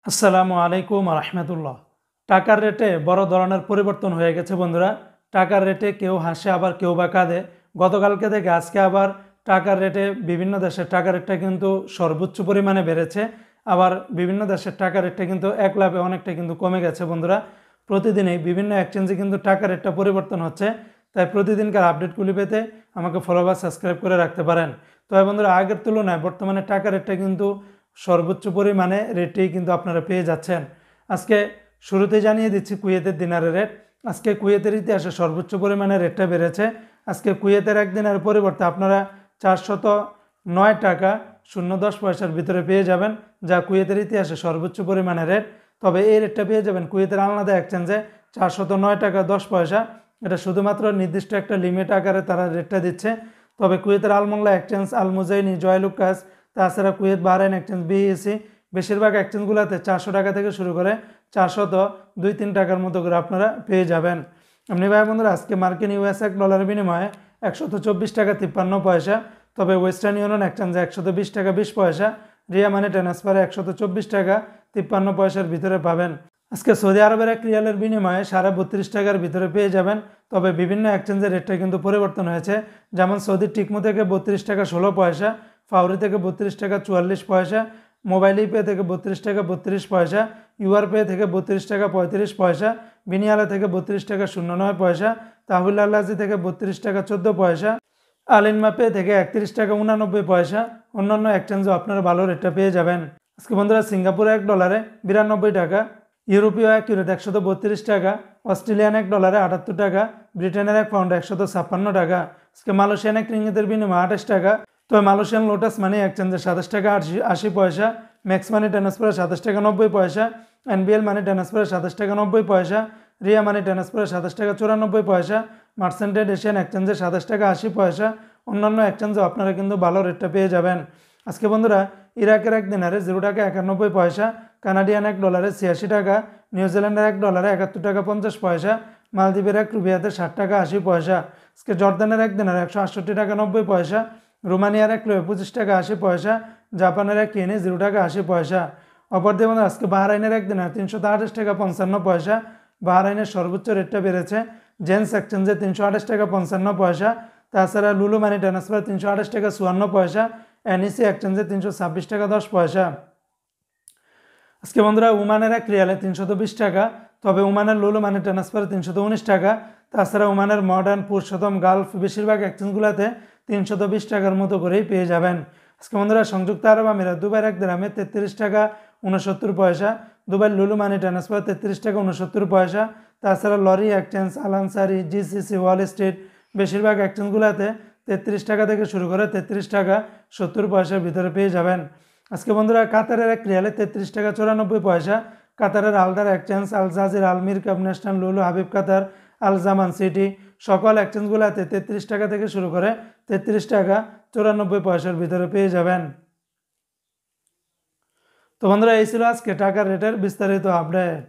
আসসালামু আলাইকুম রহমতুল্লাহ। টাকার রেটে বড় ধরনের পরিবর্তন হয়ে গেছে বন্ধুরা। টাকার রেটে কেউ হাসে আবার কেউ বা কাঁদে। গতকালকে থেকে আজকে আবার টাকার রেটে বিভিন্ন দেশের টাকার রেটটা কিন্তু সর্বোচ্চ পরিমাণে বেড়েছে। আবার বিভিন্ন দেশের টাকার রেটটা কিন্তু এক লাভে অনেকটা কিন্তু কমে গেছে বন্ধুরা। প্রতিদিনই বিভিন্ন এক্সচেঞ্জে কিন্তু টাকার রেটটা পরিবর্তন হচ্ছে। তাই প্রতিদিনকার আপডেটগুলি পেতে আমাকে ফলো বা সাবস্ক্রাইব করে রাখতে পারেন। তবে বন্ধুরা, আগের তুলনায় বর্তমানে টাকার রেটটা কিন্তু সর্বোচ্চ পরিমাণে রেটেই কিন্তু আপনারা পেয়ে যাচ্ছেন। আজকে শুরুতে জানিয়ে দিচ্ছি কুয়েতের দিনারের রেট। আজকে কুয়েতের ইতিহাসে সর্বোচ্চ পরিমাণে রেটটা বেড়েছে। আজকে কুয়েতের এক দিনের পরিবর্তে আপনারা 409 টাকা 0.10 ভিতরে পেয়ে যাবেন, যা কুয়েতের ইতিহাসে সর্বোচ্চ পরিমাণে রেট। তবে এই রেটটা পেয়ে যাবেন কুয়েতের আলনাদা এক্সচেঞ্জে 409 টাকা 10 পয়সা। এটা শুধুমাত্র নির্দিষ্ট একটা লিমিট আকারে তারা রেটটা দিচ্ছে। তবে কুয়েতের আলমোল্লা এক্সচেঞ্জ, আল মুজাইনি, জয়লুকাস, তাছাড়া কুয়েত বাহরাইন এক্সচেঞ্জ, বিএসি, বেশিরভাগ এক্সচেঞ্জগুলোতে 400 টাকা থেকে শুরু করে 402-3 টাকার মতো করে আপনারা পেয়ে যাবেন। এমনি ভাই বন্ধুরা, আজকে মার্কিন ইউএস এক ডলারের বিনিময়ে 124 টাকা 53 পয়সা। তবে ওয়েস্টার্ন ইউনিয়ন এক্সচেঞ্জে 120 টাকা 20 পয়সা। রিয়া মানি ট্রান্সফারে 124 টাকা 53 পয়সার ভিতরে পাবেন। আজকে সৌদি আরবের এক রিয়ালের বিনিময়ে 32.5 টাকার ভিতরে পেয়ে যাবেন। তবে বিভিন্ন এক্সচেঞ্জের রেটটা কিন্তু পরিবর্তন হয়েছে। যেমন সৌদির টিকমো থেকে 32 টাকা 16 পয়সা, ফাউরি থেকে 32 টাকা 44 পয়সা, মোবাইল পে থেকে 32 টাকা 32 পয়সা, ইউআরপে থেকে 32 টাকা 35 পয়সা, বিনিয়ালা থেকে 32 টাকা 09 পয়সা, তাহুল আল্লাজি থেকে 32 টাকা 14 পয়সা, আলিনমা পে থেকে 31 টাকা 89 পয়সা। অন্যান্য এক্সচেঞ্জও আপনারা ভালো রেটটা পেয়ে যাবেন। আজকে বন্ধুরা, সিঙ্গাপুরে এক ডলারে 92 টাকা, ইউরোপীয় এক ইউরোতে 132 টাকা, অস্ট্রেলিয়ান এক ডলারে 78 টাকা, ব্রিটেনের এক পাউন্ডে 156 টাকা। আজকে মালয়েশিয়ান এক রিঙ্গিতের বিনিময়ে 28 টাকা। তবে মালয়েশিয়ান লোটাস মানি এক্সচেঞ্জে 27 টাকা 80 পয়সা, ম্যাক্স মানি ট্রান্সফারে 27 টাকা 90 পয়সা, এনবিএল মানি ট্রান্সফারে 27 টাকা 90 পয়সা, রিয়া মানি ট্রান্সফারে 27 টাকা 94 পয়সা, মার্সেন্টেড এশিয়ান এক্সচেঞ্জে 27 টাকা 80 পয়সা। অন্যান্য এক্সচেঞ্জেও আপনারা কিন্তু ভালো রেটটা পেয়ে যাবেন। আজকে বন্ধুরা, ইরাকের এক দিনারে 0 টাকা 91 পয়সা, কানাডিয়ান এক ডলারে 86 টাকা, নিউজিল্যান্ডের এক ডলারে 71 টাকা 50 পয়সা, মালদ্বীপের এক রুপিয়াতে 60 টাকা 80 পয়সা। আজকে জর্দানের এক দিনারে 168 টাকা 90 পয়সা, রোমানিয়ার এক লোয়ে 25 টাকা 80 পয়সা, জাপানের এক ইয়েনে 0 টাকা 80 পয়সা। অপরদিকে বন্ধুরা, আজকে বাহরাইনের এক দিনারে 328 টাকা 55 পয়সা। বাহরাইনের সর্বোচ্চ রেটটা বেড়েছে। জেন্স এক্সচেঞ্জে 328 টাকা 55 পয়সা। তাছাড়া লুলু মানি ট্রান্সফার 328 টাকা 54 পয়সা, এনইসি এক্সচেঞ্জে 326 টাকা 10 পয়সা। আজকে বন্ধুরা, ওমানের এক রিয়ালে 320 টাকা। তবে ওমানের লুলু মানি ট্রান্সফারে 319 টাকা। তাছাড়া ওমানের মডার্ন, পুরুষোত্তম, গালফ বেশিরভাগ এক্সচেঞ্জগুলোতে 320 টাকার মতো করেই পেয়ে যাবেন। আজকে বন্ধুরা, সংযুক্ত আরব আমিরাত দুবাইয়ের এক দিরহামে 33 টাকা 69 পয়সা। দুবাই লুলু মানি ট্রান্সফার 33 টাকা 69 পয়সা। তাছাড়া লরি এক্সচেঞ্জ, আল আনসারি, জিসিসি, ওয়াল স্ট্রিট বেশিরভাগ এক্সচেঞ্জগুলোতে 33 টাকা থেকে শুরু করে 33 টাকা 70 পয়সার ভিতরে পেয়ে যাবেন। আজকে বন্ধুরা, কাতারের এক রিয়ালে 33 টাকা 94 পয়সা। কাতারের আলদার এক্সচেঞ্জ, আল জাজির, আলমির কাপ, ন্যাশনাল, লুলু, হাবিব কাতার, আল জামান সিটি সকল এক্সচেঞ্জগুলোতে 33 টাকা থেকে শুরু করে 33 টাকা 94 পয়সার ভিতরে পেয়ে যাবেন। তো বন্ধুরা, এই ছিল আজকে টাকার রেটের বিস্তারিত আপডেট।